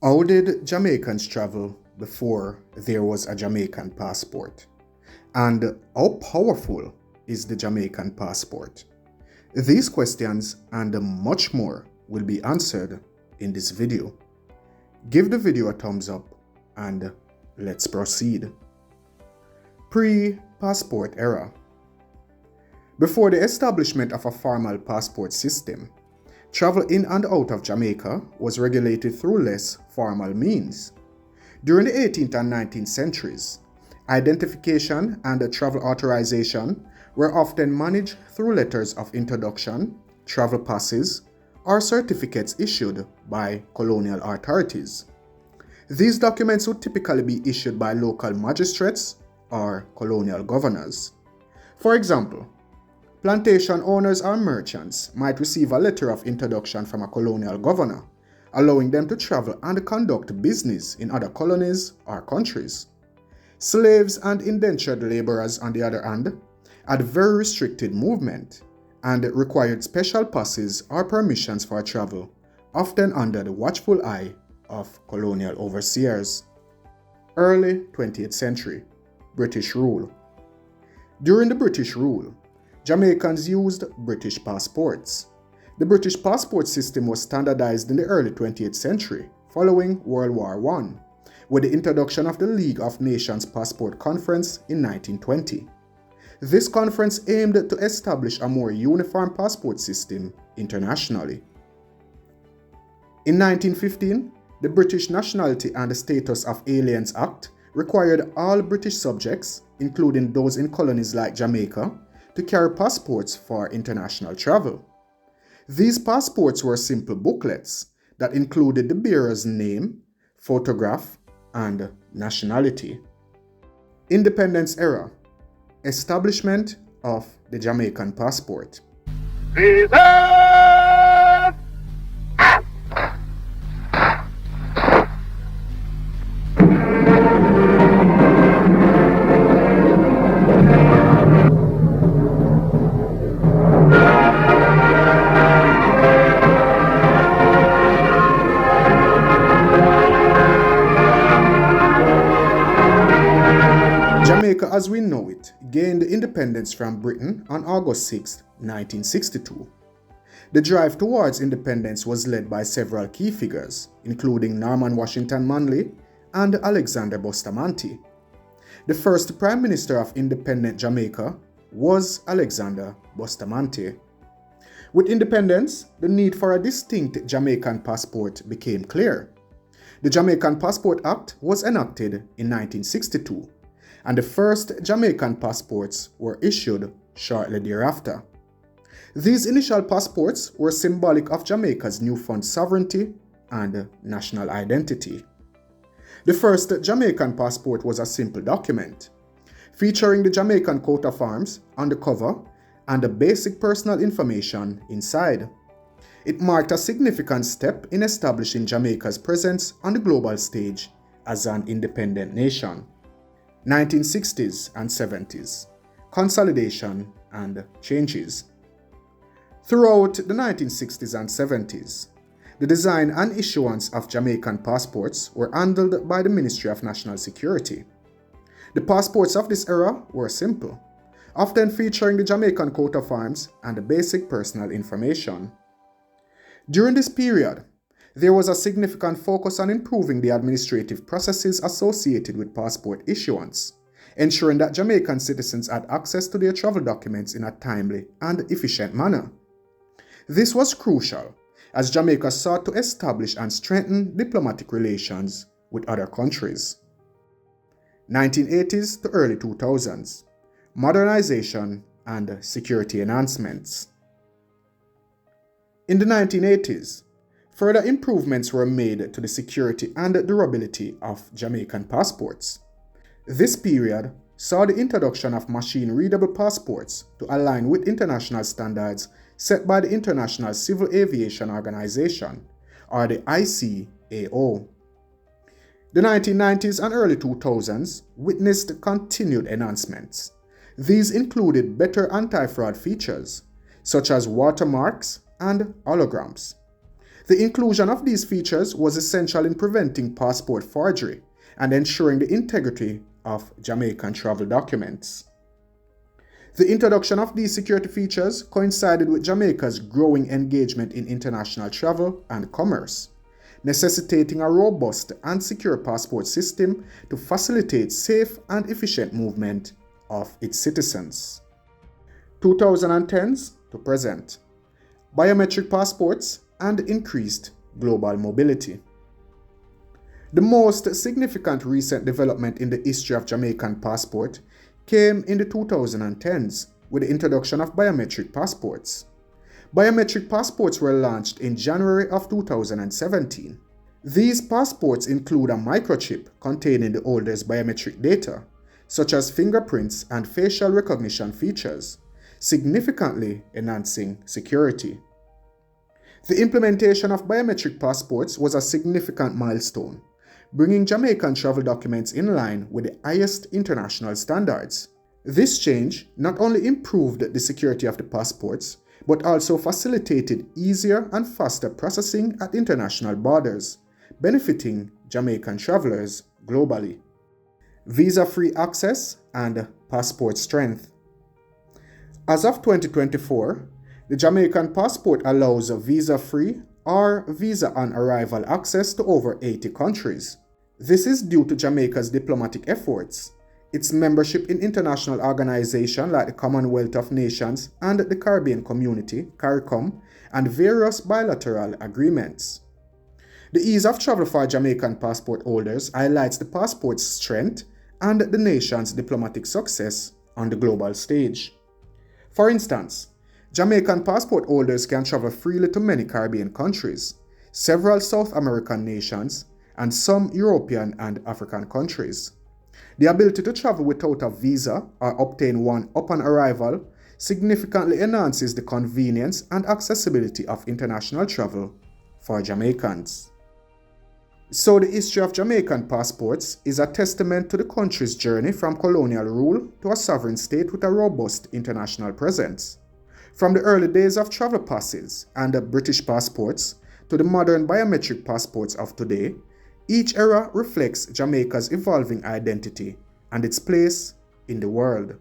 How did Jamaicans travel before there was a Jamaican passport? And how powerful is the Jamaican passport? These questions and much more will be answered in this video. Give the video a thumbs up and let's proceed. Pre-passport era. Before the establishment of a formal passport system, travel in and out of Jamaica was regulated through less formal means. During the 18th and 19th centuries, identification and travel authorization were often managed through letters of introduction, travel passes, or certificates issued by colonial authorities. These documents would typically be issued by local magistrates or colonial governors. For example, plantation owners or merchants might receive a letter of introduction from a colonial governor, allowing them to travel and conduct business in other colonies or countries. Slaves and indentured laborers, on the other hand, had very restricted movement and required special passes or permissions for travel, often under the watchful eye of colonial overseers. Early 20th century, British rule. During the British rule, Jamaicans used British passports. The British passport system was standardized in the early 20th century, following World War I, with the introduction of the League of Nations Passport Conference in 1920. This conference aimed to establish a more uniform passport system internationally. In 1915, the British Nationality and Status of Aliens Act required all British subjects, including those in colonies like Jamaica, to carry passports for international travel. These passports were simple booklets that included the bearer's name, photograph, and nationality. Independence era. Establishment of the Jamaican passport. Jamaica as we know it gained independence from Britain on August 6, 1962. The drive towards independence was led by several key figures, including Norman Washington Manley and Alexander Bustamante. The first Prime Minister of independent Jamaica was Alexander Bustamante. With independence, the need for a distinct Jamaican passport became clear. The Jamaican Passport Act was enacted in 1962. And the first Jamaican passports were issued shortly thereafter. These initial passports were symbolic of Jamaica's newfound sovereignty and national identity. The first Jamaican passport was a simple document, featuring the Jamaican coat of arms on the cover and the basic personal information inside. It marked a significant step in establishing Jamaica's presence on the global stage as an independent nation. 1960s and 70s, consolidation and changes. Throughout the 1960s and 70s, the design and issuance of Jamaican passports were handled by the Ministry of National Security. The passports of this era were simple, often featuring the Jamaican coat of arms and the basic personal information. During this period, there was a significant focus on improving the administrative processes associated with passport issuance, ensuring that Jamaican citizens had access to their travel documents in a timely and efficient manner. This was crucial as Jamaica sought to establish and strengthen diplomatic relations with other countries. 1980s to early 2000s, modernization and security enhancements. In the 1980s, further improvements were made to the security and durability of Jamaican passports. This period saw the introduction of machine-readable passports to align with international standards set by the International Civil Aviation Organization, or the ICAO. The 1990s and early 2000s witnessed continued enhancements. These included better anti-fraud features, such as watermarks and holograms. The inclusion of these features was essential in preventing passport forgery and ensuring the integrity of Jamaican travel documents. The introduction of these security features coincided with Jamaica's growing engagement in international travel and commerce, necessitating a robust and secure passport system to facilitate safe and efficient movement of its citizens. 2010s to present. Biometric passports and increased global mobility. The most significant recent development in the history of Jamaican passport came in the 2010s with the introduction of biometric passports. Biometric passports were launched in January of 2017. These passports include a microchip containing the holder's biometric data, such as fingerprints and facial recognition features, significantly enhancing security. The implementation of biometric passports was a significant milestone, bringing Jamaican travel documents in line with the highest international standards. This change not only improved the security of the passports, but also facilitated easier and faster processing at international borders, benefiting Jamaican travelers globally. Visa-free access and passport strength. As of 2024, the Jamaican passport allows visa-free or visa-on-arrival access to over 80 countries. This is due to Jamaica's diplomatic efforts, its membership in international organizations like the Commonwealth of Nations and the Caribbean Community, CARICOM, and various bilateral agreements. The ease of travel for Jamaican passport holders highlights the passport's strength and the nation's diplomatic success on the global stage. For instance, Jamaican passport holders can travel freely to many Caribbean countries, several South American nations, and some European and African countries. The ability to travel without a visa or obtain one upon arrival significantly enhances the convenience and accessibility of international travel for Jamaicans. So the history of Jamaican passports is a testament to the country's journey from colonial rule to a sovereign state with a robust international presence. From the early days of travel passes and the British passports to the modern biometric passports of today, each era reflects Jamaica's evolving identity and its place in the world.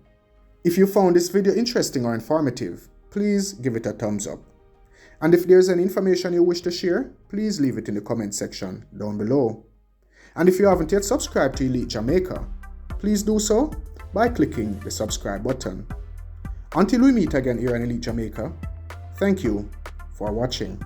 If you found this video interesting or informative, please give it a thumbs up. And if there's any information you wish to share, please leave it in the comment section down below. And if you haven't yet subscribed to Elite Jamaica, please do so by clicking the subscribe button. Until we meet again here in Elite Jamaica, thank you for watching.